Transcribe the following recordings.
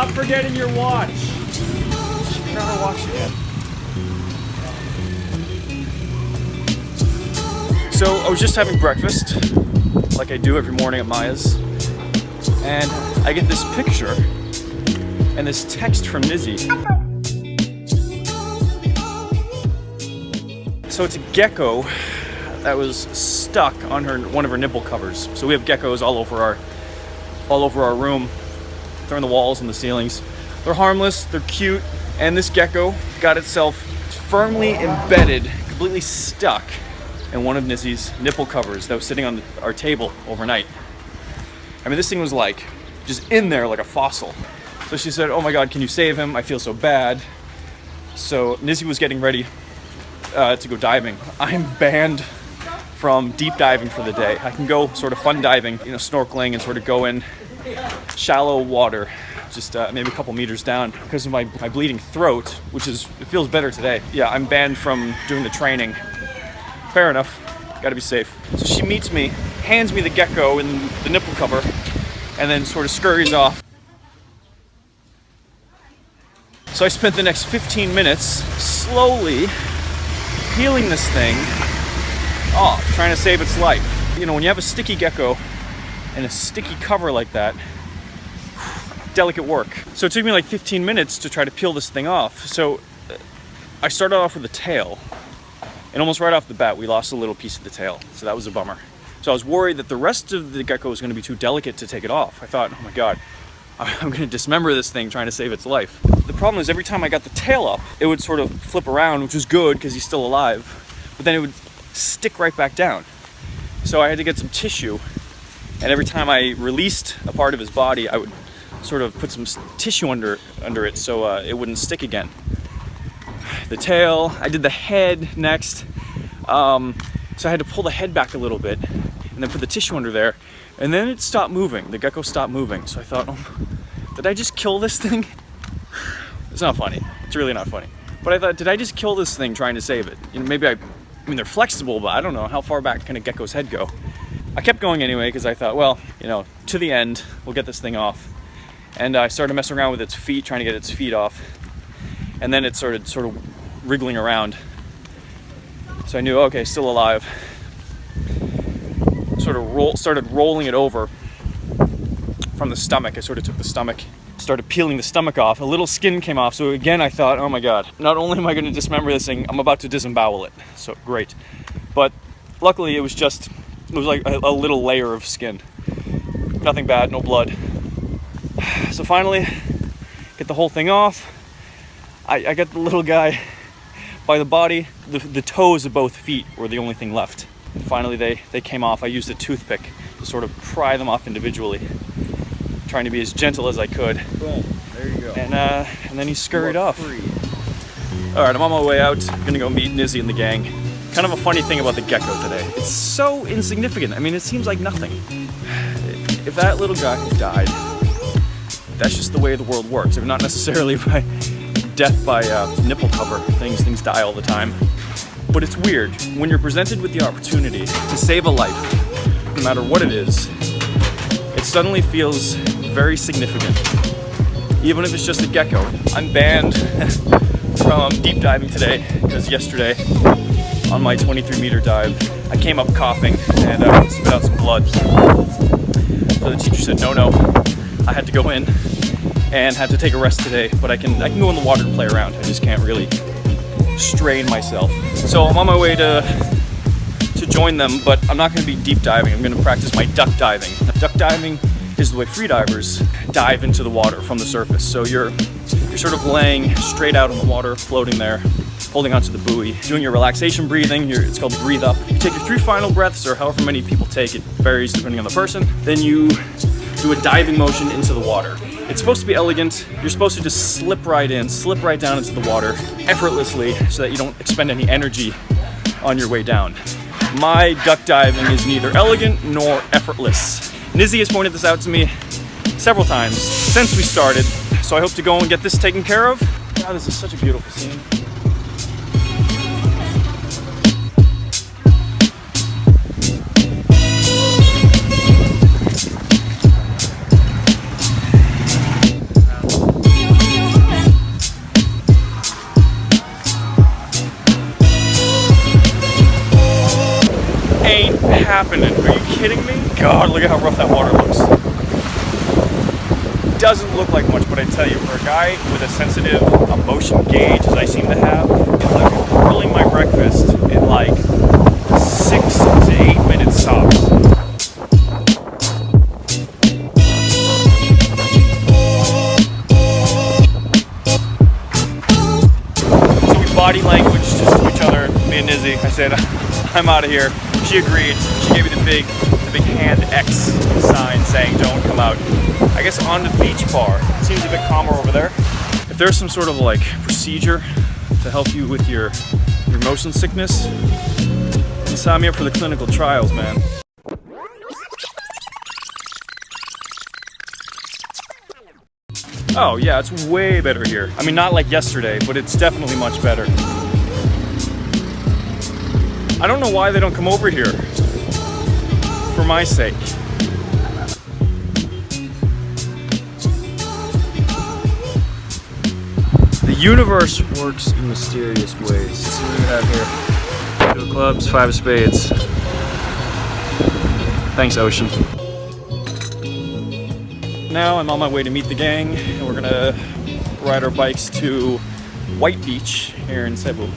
Stop forgetting your watch. She forgot her watch again. So I was just having breakfast, like I do every morning at Maya's, and I get this picture and this text from Nizzy. So it's a gecko that was stuck on one of her nipple covers. So we have geckos all over our room. They're on the walls and the ceilings. They're harmless, they're cute, and this gecko got itself firmly embedded, completely stuck in one of Nizzy's nipple covers that was sitting on our table overnight. I mean, this thing was like just in there like a fossil. So she said, "Oh my God, can you save him? I feel so bad." So Nizzy was getting ready to go diving. I'm banned from deep diving for the day. I can go sort of fun diving, snorkeling and sort of go in shallow water, just maybe a couple meters down. Because of my bleeding throat, it feels better today. Yeah, I'm banned from doing the training. Fair enough, gotta be safe. So she meets me, hands me the gecko in the nipple cover, and then sort of scurries off. So I spent the next 15 minutes slowly peeling this thing off, trying to save its life. When you have a sticky gecko and a sticky cover like that, delicate work. So it took me like 15 minutes to try to peel this thing off. So I started off with the tail, and almost right off the bat, we lost a little piece of the tail. So that was a bummer. So I was worried that the rest of the gecko was going to be too delicate to take it off. I thought, oh my God, I'm going to dismember this thing trying to save its life. The problem is every time I got the tail up, it would sort of flip around, which was good because he's still alive, but then it would stick right back down. So I had to get some tissue, and every time I released a part of his body, I would sort of put some tissue under it so it wouldn't stick again. The tail, I did the head next, so I had to pull the head back a little bit and then put the tissue under there, and then it stopped moving. The gecko stopped moving, so I thought, oh, did I just kill this thing? It's not funny. It's really not funny. But I thought, did I just kill this thing trying to save it? Maybe I mean, they're flexible, but I don't know how far back can a gecko's head go. I kept going anyway because I thought, well, to the end, we'll get this thing off. And I started messing around with its feet, trying to get its feet off. And then it started sort of wriggling around. So I knew, okay, still alive. Started rolling it over from the stomach. I sort of took the stomach, started peeling the stomach off. A little skin came off. So again, I thought, oh my God, not only am I going to dismember this thing, I'm about to disembowel it. So great. But luckily it was like a little layer of skin. Nothing bad, no blood. So finally, get the whole thing off. I got the little guy by the body. The toes of both feet were the only thing left. And finally they came off. I used a toothpick to sort of pry them off individually, trying to be as gentle as I could. Boom, there you go. And then he scurried off. Free. All right, I'm on my way out. I'm gonna go meet Nizzy and the gang. Kind of a funny thing about the gecko today. It's so insignificant. I mean, it seems like nothing. If that little guy died, that's just the way the world works. If not necessarily by death by nipple cover. Things die all the time. But it's weird. When you're presented with the opportunity to save a life, no matter what it is, it suddenly feels very significant. Even if it's just a gecko. I'm banned from deep diving today because yesterday on my 23-meter dive, I came up coughing and spit out some blood. So the teacher said, no, I had to go in and had to take a rest today, but I can go in the water and play around. I just can't really strain myself. So I'm on my way to join them, but I'm not going to be deep diving. I'm going to practice my duck diving. Duck diving is the way freedivers dive into the water from the surface. So you're sort of laying straight out on the water, floating there, holding onto the buoy, doing your relaxation breathing. It's called breathe up. You take your 3 final breaths, or however many people take. It varies depending on the person. Then you do a diving motion into the water. It's supposed to be elegant. You're supposed to just slip right in, slip right down into the water effortlessly so that you don't expend any energy on your way down. My duck diving is neither elegant nor effortless. Nizzy has pointed this out to me several times since we started, so I hope to go and get this taken care of. God, this is such a beautiful scene. happening? Are you kidding me? God, look at how rough that water looks. Doesn't look like much, but I tell you, for a guy with a sensitive emotion gauge, as I seem to have, I'm grilling my breakfast in like 6 to 8 minutes tops. So we body language to each other, me and Nizzy. I said, I'm out of here. She agreed. She gave me the big hand X sign saying don't come out. I guess on the beach bar. It seems a bit calmer over there. If there's some sort of like procedure to help you with your motion sickness, sign me up for the clinical trials, man. Oh yeah, it's way better here. I mean, not like yesterday, but it's definitely much better. I don't know why they don't come over here. For my sake. The universe works in mysterious ways. Let's see what we have here. 2 of clubs, 5 of spades. Thanks, ocean. Now I'm on my way to meet the gang, and we're gonna ride our bikes to White Beach here in Cebu.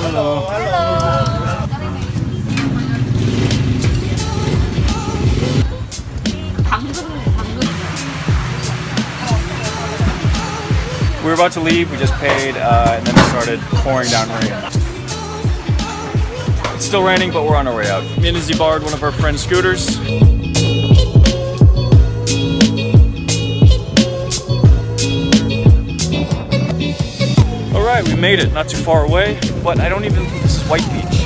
Hello. Hello. We were about to leave, we just paid, and then it started pouring down rain. It's still raining, but we're on our way out. Me and Izzy borrowed one of our friend's scooters. Alright, we made it, not too far away, but I don't even think this is White Beach.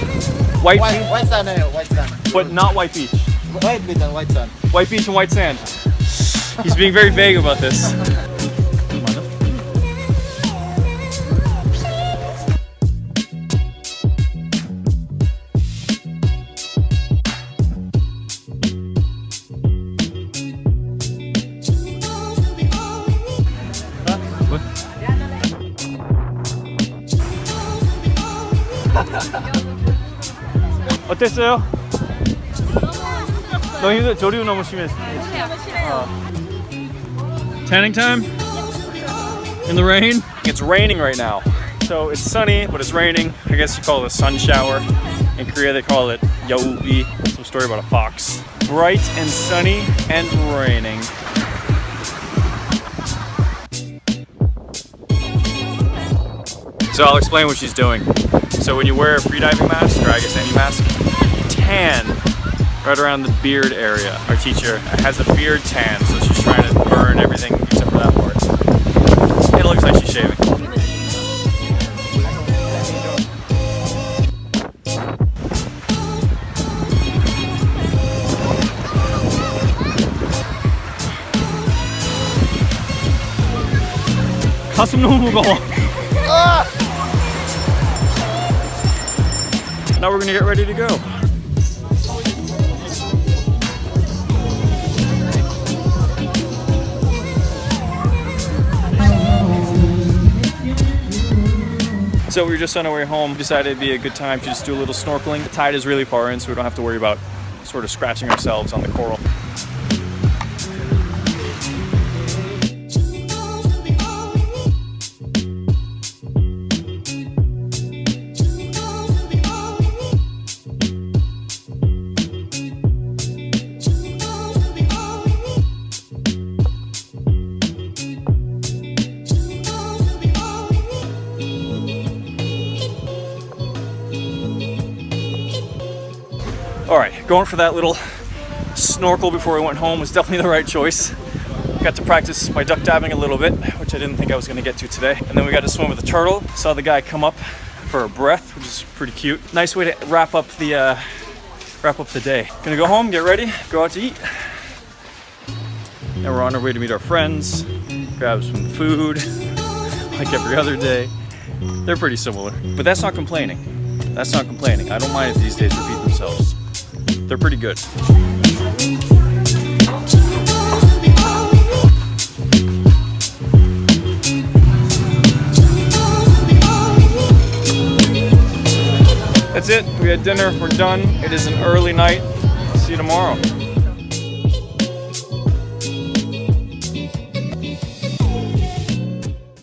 White Beach? White sand, white sand. But not White Beach. White beach and white sand. White Beach and white sand. He's being very vague about this. 어땠어요? 너무 힘들어. 조류 너무 심했어. Tanning time? In the rain? It's raining right now. So it's sunny, but it's raining. I guess you call it a sun shower. In Korea they call it yaubi. Some story about a fox. Bright and sunny and raining. So I'll explain what she's doing. So when you wear a freediving mask, or I guess any mask, you tan right around the beard area. Our teacher has a beard tan, so she's trying to burn everything except for that part. It looks like she's shaving. 가슴 너무 무거워. Now we're gonna get ready to go. So we were just on our way home. Decided it'd be a good time to just do a little snorkeling. The tide is really far in, so we don't have to worry about sort of scratching ourselves on the coral. Alright, going for that little snorkel before I went home was definitely the right choice. Got to practice my duck diving a little bit, which I didn't think I was going to get to today. And then we got to swim with a turtle. Saw the guy come up for a breath, which is pretty cute. Nice way to wrap up the day. Gonna go home, get ready, go out to eat. And we're on our way to meet our friends, grab some food, like every other day. They're pretty similar, but that's not complaining. That's not complaining. I don't mind if these days repeat themselves. They're pretty good. Let's that's it. We had dinner. We're done. It is an early night. See you tomorrow.